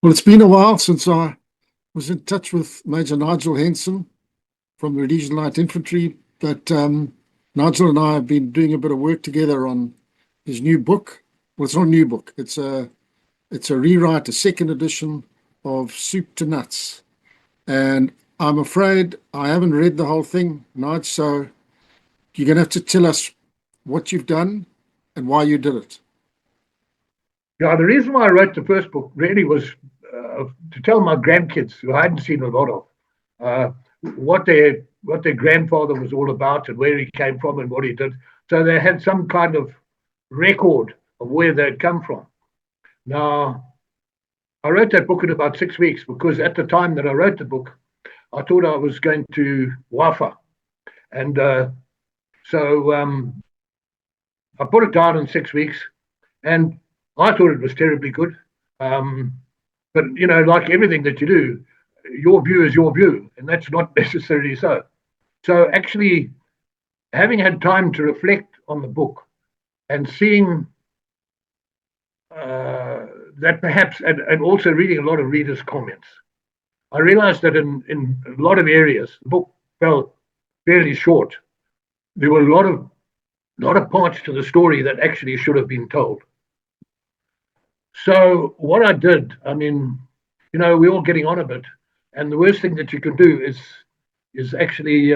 Well, it's been a while since I was in touch with Major Nigel Henson from the Rhodesian Light Infantry, but Nigel and I have been doing a bit of work together on his new book. Well, it's not a new book. It's a rewrite, a second edition of Soup to Nuts. And I'm afraid I haven't read the whole thing, Nigel, so you're going to have to tell us what you've done and why you did it. Yeah, the reason why I wrote the first book really was to tell my grandkids, who I hadn't seen a lot of, uh, what their grandfather was all about and where he came from and what he did. So they had some kind of record of where they'd come from. Now, I wrote that book in about 6 weeks because at the time that I wrote the book, I thought I was going to Wafa. And so I put it down in 6 weeks, and I thought it was terribly good. Um, but, like everything that you do, your view is your view, and that's not necessarily so. So, actually, having had time to reflect on the book and seeing that perhaps, and also reading a lot of readers' comments, I realized that in a lot of areas, the book fell fairly short. There were a lot of parts to the story that actually should have been told. So what I did, I mean, we're all getting on a bit, and the worst thing that you can do is actually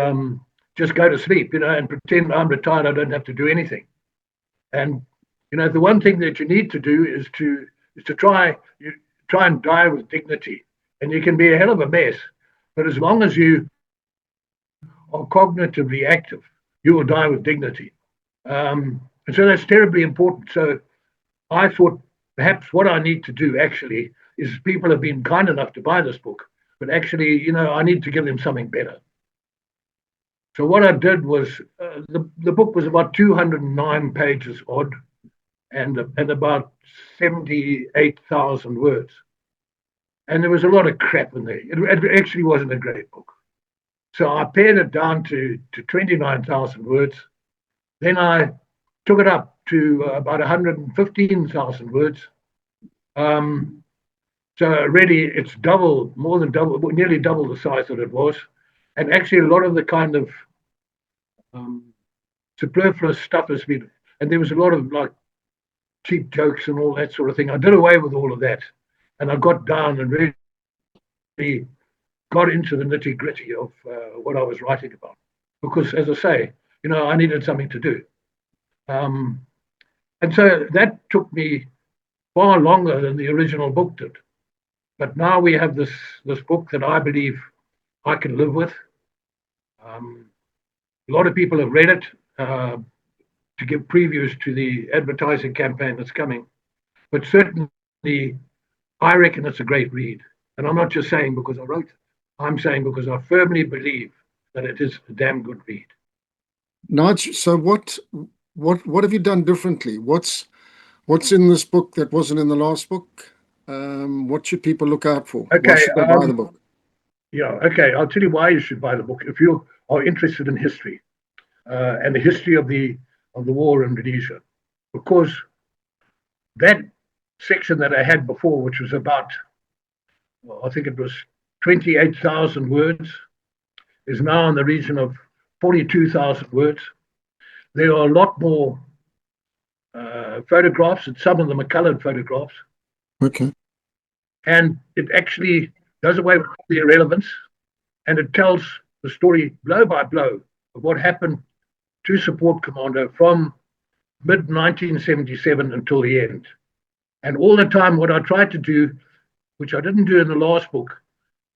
just go to sleep, and pretend I'm retired. I don't have to do anything. And the one thing that you need to do is to try and die with dignity. And you can be a hell of a mess, but as long as you are cognitively active, you will die with dignity. And so that's terribly important. So I thought perhaps what I need to do actually is people have been kind enough to buy this book, but actually, I need to give them something better. So what I did was the book was about 209 pages odd and about 78,000 words. And there was a lot of crap in there. It actually wasn't a great book. So I pared it down to 29,000 words. Then I took it up to about 115,000 words. Um, so really, it's double, more than double, nearly double the size that it was. And actually, a lot of the kind of um, superfluous stuff has been, and there was a lot of like cheap jokes and all that sort of thing. I did away with all of that, and I got down and really got into the nitty gritty of what I was writing about. Because, as I say, I needed something to do. Um, and so that took me far longer than the original book did. But now we have this book that I believe I can live with. Um, a lot of people have read it to give previews to the advertising campaign that's coming. But certainly, I reckon it's a great read. And I'm not just saying because I wrote it. I'm saying because I firmly believe that it is a damn good read. Nigel, so what have you done differently? What's in this book that wasn't in the last book? What should people look out for? Why Okay, should they buy the book? yeah, okay. I'll tell you why you should buy the book. If you are interested in history and the history of the war in Rhodesia, because that section that I had before, which was about, well, I think it was 28,000 words, is now in the region of 42,000 words. There are a lot more photographs, and some of them are colored photographs. Okay. And it actually does away with the irrelevance, and it tells the story blow by blow of what happened to Support Commando from mid 1977 until the end. And all the time, what I tried to do, which I didn't do in the last book,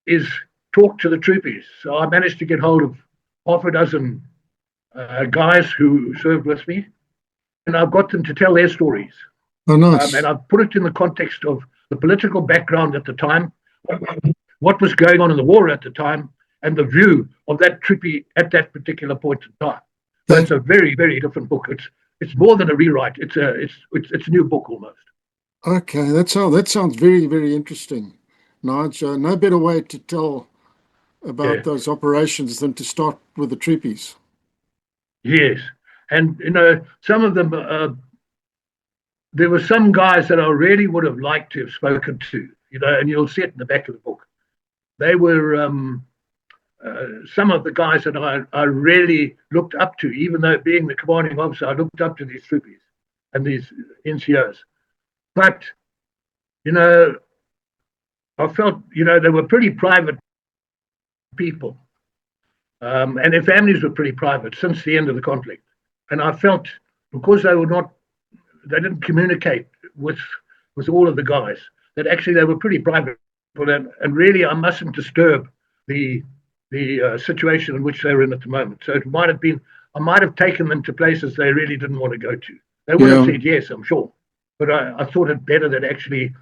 is talk to the troopies. So I managed to get hold of half a dozen guys who served with me, and I've got them to tell their stories. Oh, nice. And I've put it in the context of the political background at the time, what was going on in the war at the time, and the view of that troopie at that particular point in time. So it's a very, very different book. It's more than a rewrite. It's a new book almost. Okay, that sounds very, very interesting, Nigel. No better way to tell about Yeah. those operations than to start with the troopies. Yes, and some of them. There were some guys that I really would have liked to have spoken to and you'll see it in the back of the book. They were some of the guys that I really looked up to, even though being the commanding officer, I looked up to these troopies and these NCOs. But, I felt, they were pretty private people. And their families were pretty private since the end of the conflict. And I felt because they didn't communicate with all of the guys, that actually they were pretty private people. And really, I mustn't disturb the situation in which they were in at the moment. So I might have taken them to places they really didn't want to go to. They would have said yes, I'm sure. But I thought it better that actually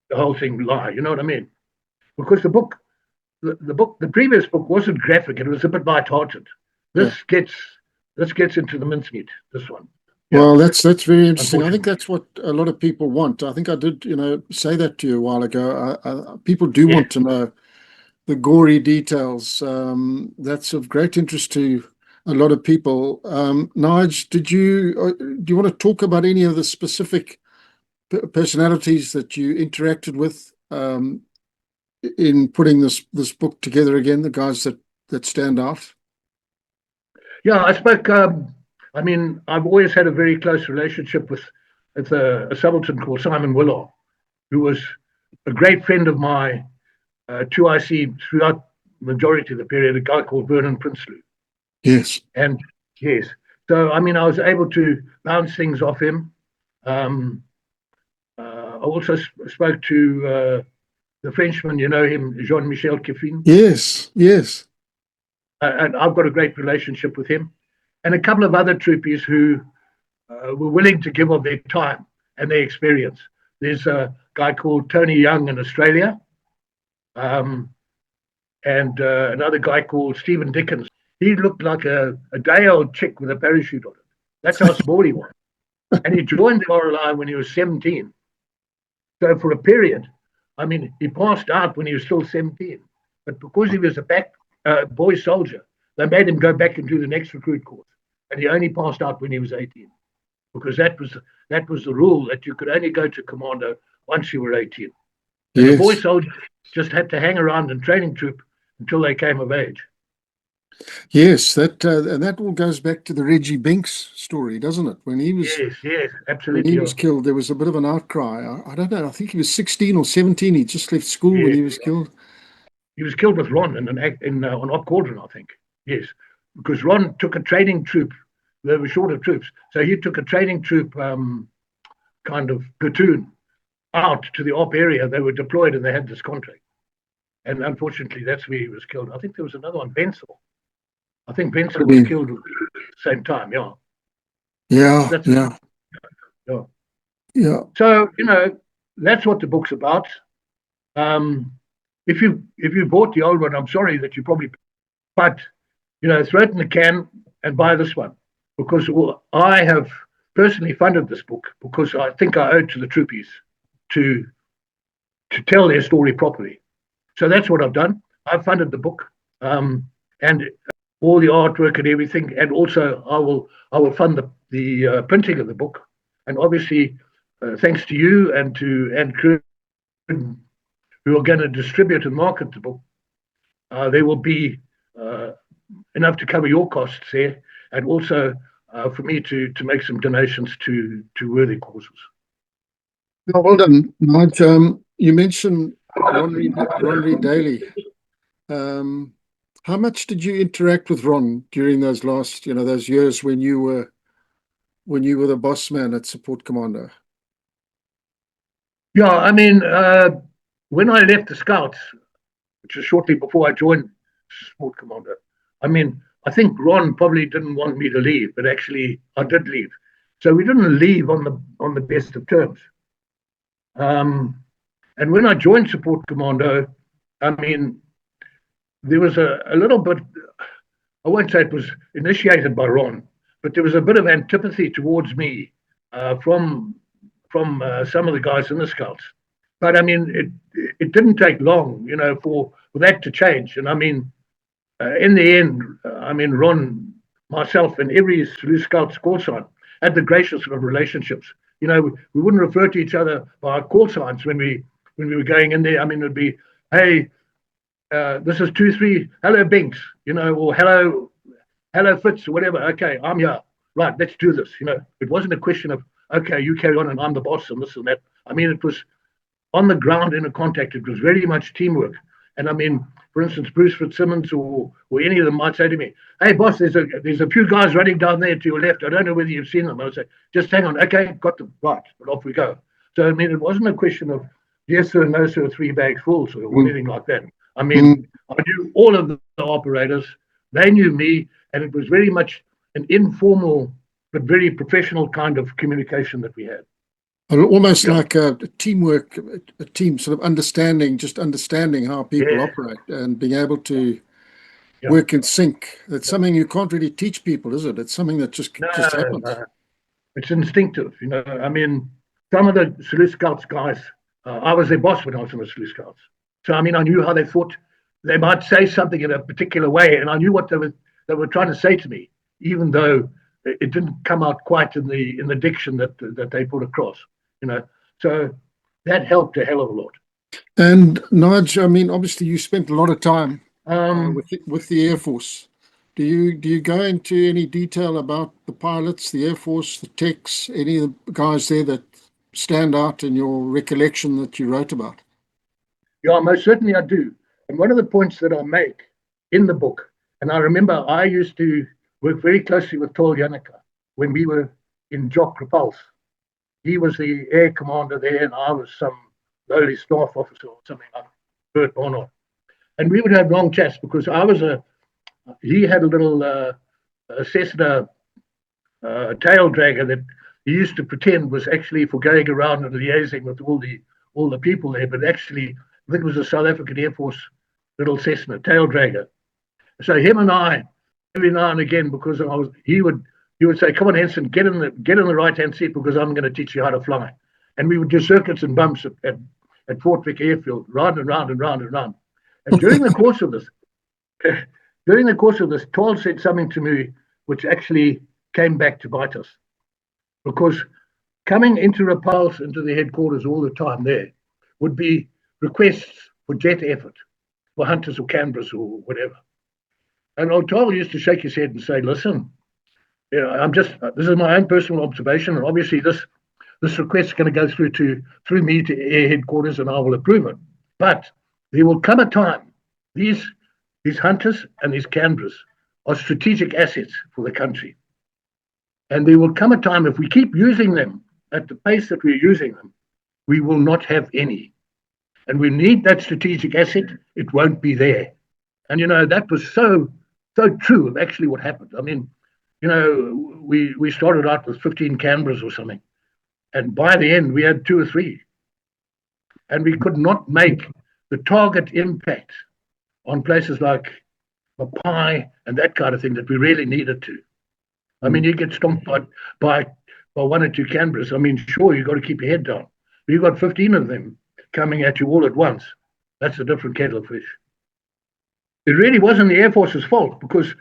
the whole thing lie. You know what I mean? Because the previous book wasn't graphic. It was a bit light-hearted. This gets into the mincemeat. This one. Well, that's very interesting. I think that's what a lot of people want. I think I did, say that to you a while ago. People do want to know the gory details. That's of great interest to a lot of people. Nige, do you want to talk about any of the specific personalities that you interacted with in putting this book together again, the guys that stand out? Yeah, I spoke. I've always had a very close relationship with a subaltern called Simon Willard, who was a great friend of my 2IC throughout the majority of the period, a guy called Vernon Prinsloo. Yes. And yes. So, I was able to bounce things off him. I also spoke to the Frenchman, him, Jean-Michel Kiffin. Yes, yes. And I've got a great relationship with him. And a couple of other troopies who were willing to give of their time and their experience. There's a guy called Tony Young in Australia, and another guy called Stephen Dickens. He looked like a day-old chick with a parachute on it. That's how small he was. And he joined the RLI when he was 17. So for a period, he passed out when he was still 17. But because he was a boy soldier, they made him go back and do the next recruit course. And he only passed out when he was 18. Because that was the rule, that you could only go to commando once you were 18. And the boy soldiers just had to hang around in training troop until they came of age. Yes, and that all goes back to the Reggie Binks story, doesn't it? When he was yes, absolutely. When he was killed, there was a bit of an outcry. I don't know. I think he was 16 or 17. He just left school when he was killed. He was killed with Ron on Op Cauldron, I think. Yes, because Ron took a training troop. They were short of troops, so he took a training troop kind of platoon out to the op area. They were deployed and they had this contract. And unfortunately, that's where he was killed. I think there was another one, Bensel. I think Bensel was killed at the same time. Yeah. Yeah. So that's what the book's about. If you bought the old one, I'm sorry that you probably, but throw it in the can and buy this one, because I have personally funded this book because I think I owe it to the troopies to tell their story properly. So that's what I've done. I've funded the book, and all the artwork and everything, and also I will fund the printing of the book, and obviously thanks to you and to Anne Crew, who are going to distribute and market the book, there will be enough to cover your costs there, and also for me to make some donations to worthy causes. Well done, Mike. You mentioned Ron Reed Daly. How much did you interact with Ron during those last, those years when you were the boss man at Support Commando? Yeah, when I left the Scouts, which was shortly before I joined Support Commando, I think Ron probably didn't want me to leave, but actually I did leave. So we didn't leave on the best of terms. And when I joined Support Commando, there was a little bit, I won't say it was initiated by Ron, but there was a bit of antipathy towards me from some of the guys in the Scouts. But it didn't take long, for that to change. And in the end, Ron, myself, and every Zulu Scouts call sign had the greatest of relationships. We wouldn't refer to each other by our call signs when we when we were going in there. I mean, it'd be, hey, this is 2-3, hello Binks, or hello Fitz, or whatever. Okay, I'm here. Right, let's do this. It wasn't a question of, okay, you carry on and I'm the boss and this and that. I mean, it was on the ground in a contact. It was very much teamwork. And I mean, for instance, Bruce Fitzsimmons or any of them might say to me, hey, boss, there's a few guys running down there to your left. I don't know whether you've seen them. I'll say, just hang on. Okay, got them. Right, but off we go. So, I mean, it wasn't a question of yes sir, no sir, 3 bags full, sir, or anything like that. I mean, I knew all of the operators. They knew me, and it was very much an informal but very professional kind of communication that we had. Almost like a teamwork, a team sort of understanding how people operate and being able to work in sync. It's something you can't really teach people, is it? It's something that just happens. No. It's instinctive, I mean, some of the Salute Scouts guys, I was their boss when I was in the Salute Scouts. So, I mean, I knew how they thought. They might say something in a particular way, and I knew what they were trying to say to me, even though it didn't come out quite in the diction that they put across. So that helped a hell of a lot. And Nigel, I mean, obviously you spent a lot of time with the Air Force. Do you go into any detail about the pilots, the Air Force, the techs, any of the guys there that stand out in your recollection that you wrote about? Yeah, most certainly I do. And one of the points that I make in the book, and I remember I used to work very closely with Tol Janneke when we were in Jock Repulse. He was the air commander there, and I was some lowly staff officer or something like Bert Barnard. And we would have long chats because he had a little Cessna tail dragger that he used to pretend was actually for going around and liaising with all the people there, but actually, I think it was a South African Air Force little Cessna tail dragger. So him and I, every now and again, because he would say, come on, Henson, get in the right-hand seat because I'm going to teach you how to fly. And we would do circuits and bumps at Fort Vic Airfield, round and round and round and round. And during the course of this, Tol said something to me which actually came back to bite us. Because coming into Repulse, into the headquarters all the time there, would be requests for jet effort, for Hunters or Canberras or whatever. And old Tol used to shake his head and say, listen, this is my own personal observation, and obviously this request is going to go through me to air headquarters, and I will approve it. But there will come a time, these Hunters and these Canberras are strategic assets for the country. And there will come a time, if we keep using them at the pace that we're using them, we will not have any. And we need that strategic asset, it won't be there. And, that was so true of actually what happened. I mean, we started out with 15 Canberras or something. And by the end, we had 2 or 3. And we could not make the target impact on places like Mapai and that kind of thing that we really needed to. I mean, you get stomped by 1 or 2 Canberras. I mean, sure, you've got to keep your head down. But you've got 15 of them coming at you all at once. That's a different kettle of fish. It really wasn't the Air Force's fault because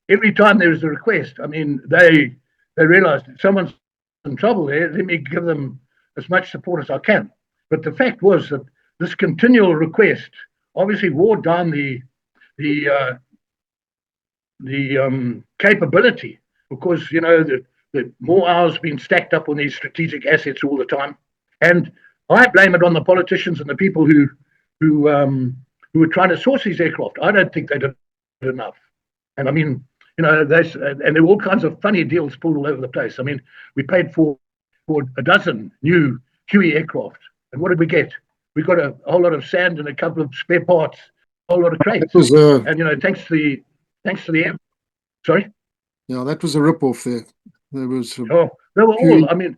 every time there was a request, I mean, they realized that someone's in trouble there. Let me give them as much support as I can. But the fact was that this continual request obviously wore down the capability because, the more hours being stacked up on these strategic assets all the time. And I blame it on the politicians and the people who were trying to source these aircraft. I don't think they did enough. And I mean, and there were all kinds of funny deals pulled all over the place. I mean, we paid for a dozen new Huey aircraft. And what did we get? We got a whole lot of sand and a couple of spare parts, a whole lot of crates. And, thanks to the air. Sorry? Yeah, that was a rip-off there. There was. They were all. I mean,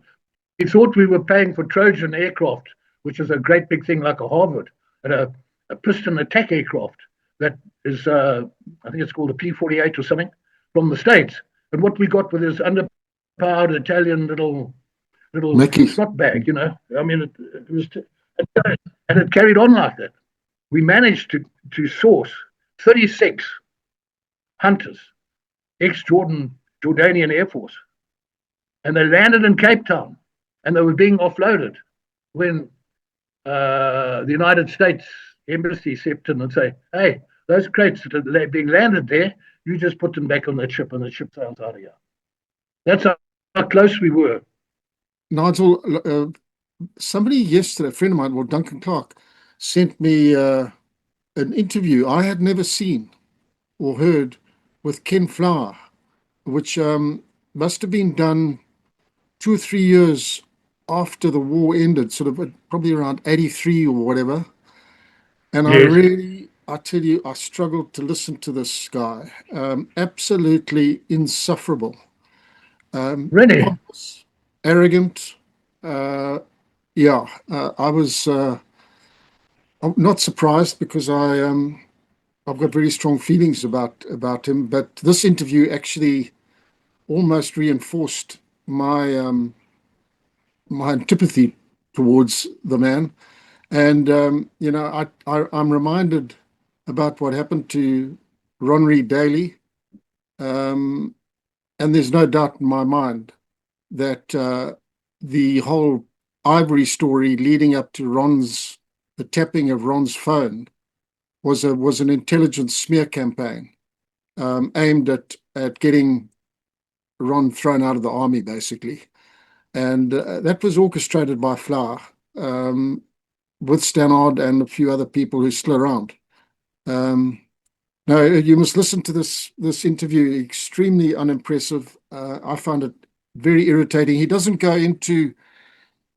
we thought we were paying for Trojan aircraft, which is a great big thing like a Harvard, and a piston attack aircraft that is, I think it's called a P-48 or something, from the States. And what we got with this underpowered Italian little slot bag, I mean, it was, and it carried on like that. We managed to source 36 Hunters, ex-Jordanian Air Force. And they landed in Cape Town and they were being offloaded when the United States embassy stepped in and say, "Hey, those crates that are being landed there, you just put them back on that ship, and the ship sails out of here." That's how close we were. Nigel, somebody yesterday, a friend of mine, well, Duncan Clark, sent me an interview I had never seen or heard with Ken Flower, which must have been done 2 or 3 years after the war ended, sort of probably around 83 or whatever. And Yes, I tell you, I struggled to listen to this guy. Absolutely insufferable. really. Pompous, arrogant. Yeah, I'm not surprised because I've got very strong feelings about him. But this interview actually almost reinforced my antipathy towards the man. And I'm reminded about what happened to Ronry Daly, um, and there's no doubt in my mind that the whole Ivory story leading up to the tapping of Ron's phone was an intelligence smear campaign aimed at getting Ron thrown out of the army, basically, and that was orchestrated by Flower. With Stannard and a few other people who are still around. Um, no, you must listen to this interview. Extremely unimpressive. I found it very irritating. He doesn't go into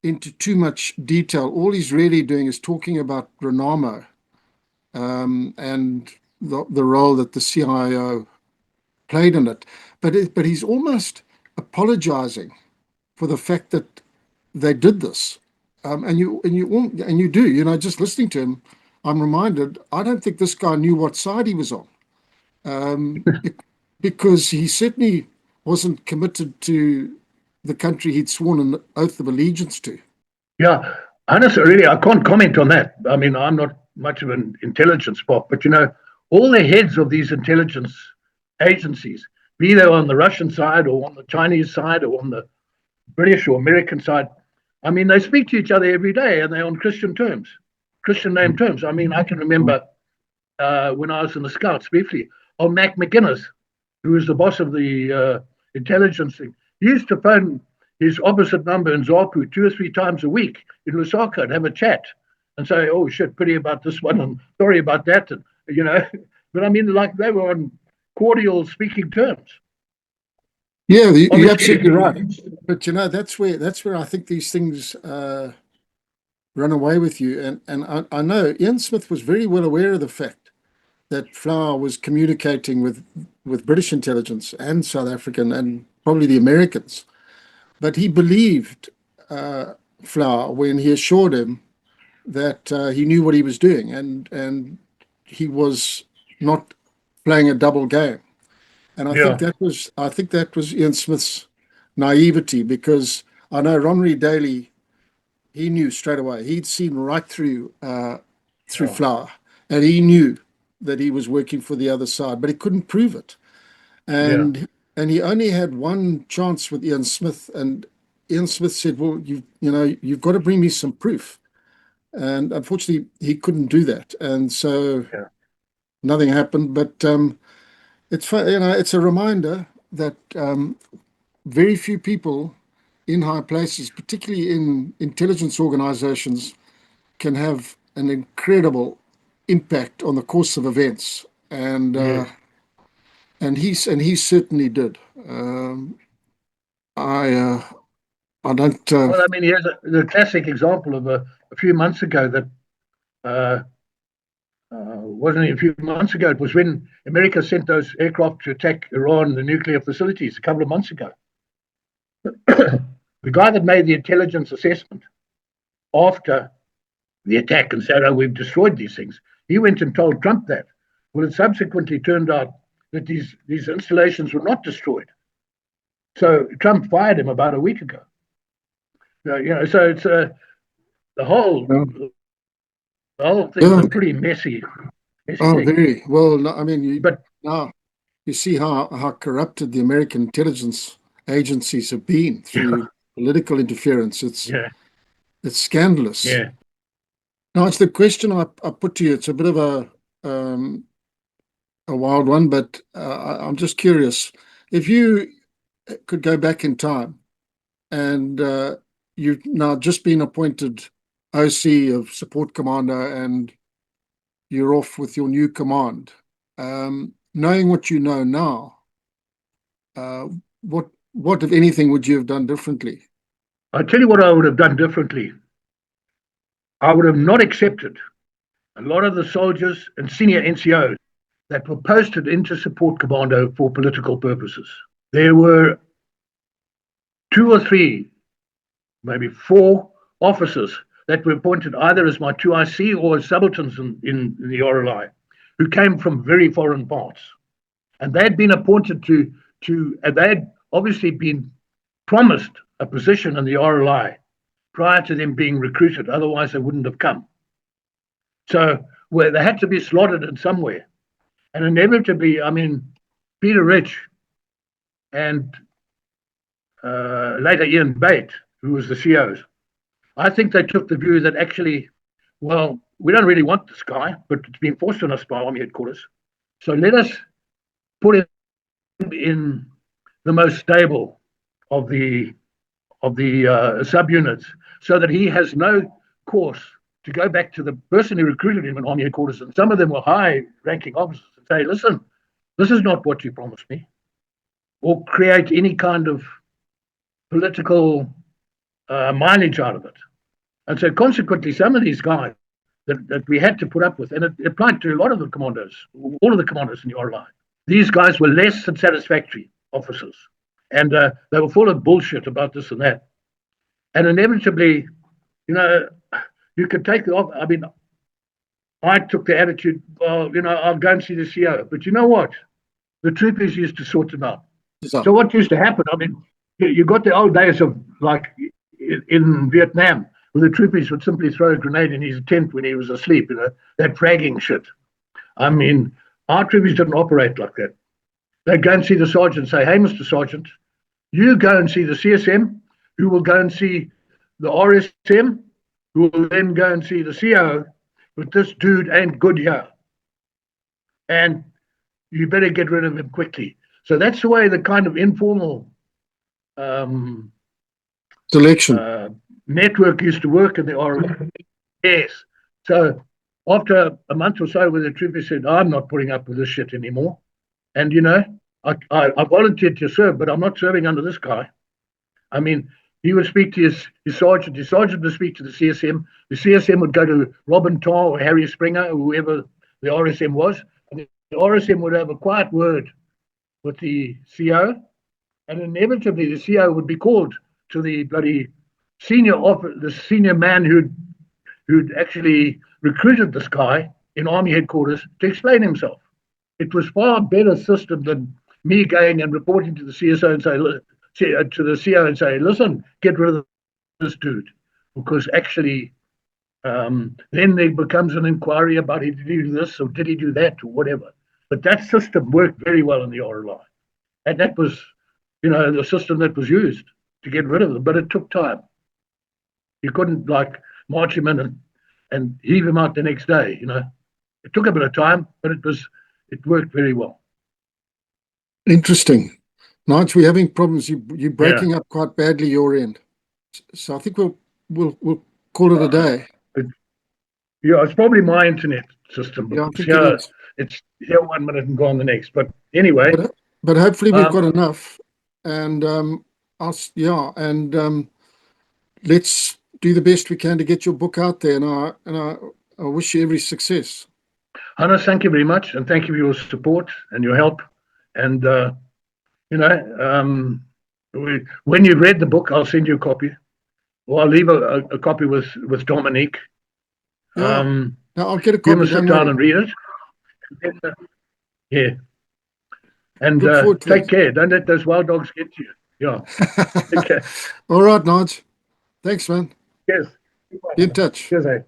too much detail. All he's really doing is talking about Renamo and the role that the CIO played in it. But he's almost apologizing for the fact that they did this. And you do, just listening to him, I'm reminded, I don't think this guy knew what side he was on, because he certainly wasn't committed to the country he'd sworn an oath of allegiance to. Yeah, honestly, really, I can't comment on that. I mean, I'm not much of an intelligence pop, but all the heads of these intelligence agencies, be they on the Russian side or on the Chinese side or on the British or American side, I mean, they speak to each other every day and they're on Christian terms, Christian name terms. I mean, I can remember when I was in the Scouts briefly, Mac McGuinness, who was the boss of the intelligence thing, he used to phone his opposite number in Zapu 2 or 3 times a week in Lusaka and have a chat and say, "Oh shit, pity about this one and sorry about that," and But I mean, like they were on cordial speaking terms. Yeah, you're Obviously, absolutely right. But that's where I think these things run away with you. And I know Ian Smith was very well aware of the fact that Flower was communicating with British intelligence and South African and probably the Americans. But he believed Flower when he assured him that he knew what he was doing, and he was not playing a double game. And yeah, I think that was Ian Smith's naivety, because I know Ronry Daly, he knew straight away. He'd seen right through yeah, Flower, and he knew that he was working for the other side, but he couldn't prove it. yeah, And he only had one chance with Ian Smith, and Ian Smith said, "Well, you've got to bring me some proof." And unfortunately, he couldn't do that, and so yeah, nothing happened. But it's a reminder that very few people in high places, particularly in intelligence organizations, can have an incredible impact on the course of events. And yes. he certainly did. I I don't. Well, I mean, here's the classic example of a few months ago that uh, wasn't it a few months ago? It was when America sent those aircraft to attack Iran, the nuclear facilities, a couple of months ago. The guy that made the intelligence assessment after the attack and said, "Oh, we've destroyed these things," he went and told Trump that. Well, it subsequently turned out that these installations were not destroyed. So Trump fired him about a week ago. So it's the whole Yeah, the whole thing's yeah. a pretty messy Oh, thing. very well. No, I mean, But now you see how corrupted the American intelligence agencies have been yeah, through political interference. It's yeah, it's scandalous. yeah. Now, it's the question I put to you. It's a bit of a wild one, but I'm just curious. If you could go back in time and you've now just been appointed OC of Support Commando and you're off with your new command, knowing what you know now, uh, what, if anything, would you have done differently? I'll tell you what I would have done differently. I would have not accepted a lot of the soldiers and senior NCOs that were posted into Support Commando for political purposes. There were 2 or 3, maybe 4 officers that were appointed either as my 2IC or as subalterns in the RLI who came from very foreign parts. And they had been appointed and they had obviously been promised a position in the RLI prior to them being recruited. Otherwise, they wouldn't have come. So where they had to be slotted in somewhere. And inevitably, I mean, Peter Rich and later Ian Bate, who was the COs, I think they took the view that actually, well, we don't really want this guy, but it's been forced on us by Army headquarters. So let us put him in the most stable of the subunits so that he has no course to go back to the person who recruited him in Army headquarters. And some of them were high-ranking officers and say, listen, this is not what you promised me, or create any kind of political mileage out of it. And so consequently, some of these guys that we had to put up with, and it applied to a lot of the commandos, all of the commandos in the RLI, these guys were less than satisfactory officers. And they were full of bullshit about this and that. And inevitably, you know, you could take the off. I mean, I took the attitude, well, you know, I'll go and see the CO. But you know what? The troopers used to sort them out. So what used to happen, I mean, you got the old days of, like, in Vietnam, where the troopers would simply throw a grenade in his tent when he was asleep, you know, that fragging shit. I mean, our troopers didn't operate like that. They'd go and see the sergeant and say, hey, Mr. Sergeant, you go and see the CSM, who will go and see the RSM, who will then go and see the CO, but this dude ain't good here. And you better get rid of him quickly. So that's the way the kind of informal selection network used to work in the RLI. Yes. So after a month or so, where the trooper said, I'm not putting up with this shit anymore. And, you know, I volunteered to serve, but I'm not serving under this guy. I mean, he would speak to his sergeant would speak to the CSM would go to Robin Tarr or Harry Springer, or whoever the RSM was, and the RSM would have a quiet word with the CO, and inevitably the CO would be called to the bloody the senior man who'd actually recruited this guy in Army headquarters to explain himself. It was far better system than me going and reporting to the CSO and to the CO and say, listen, get rid of this dude. Because actually, then there becomes an inquiry about did he do this or did he do that or whatever. But that system worked very well in the RLI. And that was, you know, the system that was used to get rid of them. But it took time. You couldn't, like, march him in and heave him out the next day, you know. It took a bit of time, but it worked very well. Interesting. Nigel, we're having problems. You're breaking up quite badly your end. So I think we'll call it a day. Yeah, it's probably my internet system. Yeah, I think it is. It's here 1 minute and gone the next. But anyway. But hopefully we've got enough. And let's do the best we can to get your book out there. And I wish you every success. Hannes, thank you very much, and thank you for your support and your help. And you know, when you've read the book, I'll send you a copy, or I'll leave a copy with Dominique. Yeah. Now I'll get a copy. You must sit down and read it. And then, yeah. And take care. Don't let those wild dogs get you. Yeah. Okay. All right, Nigel. Thanks, man. Yes. Be in touch. Cheers, eh?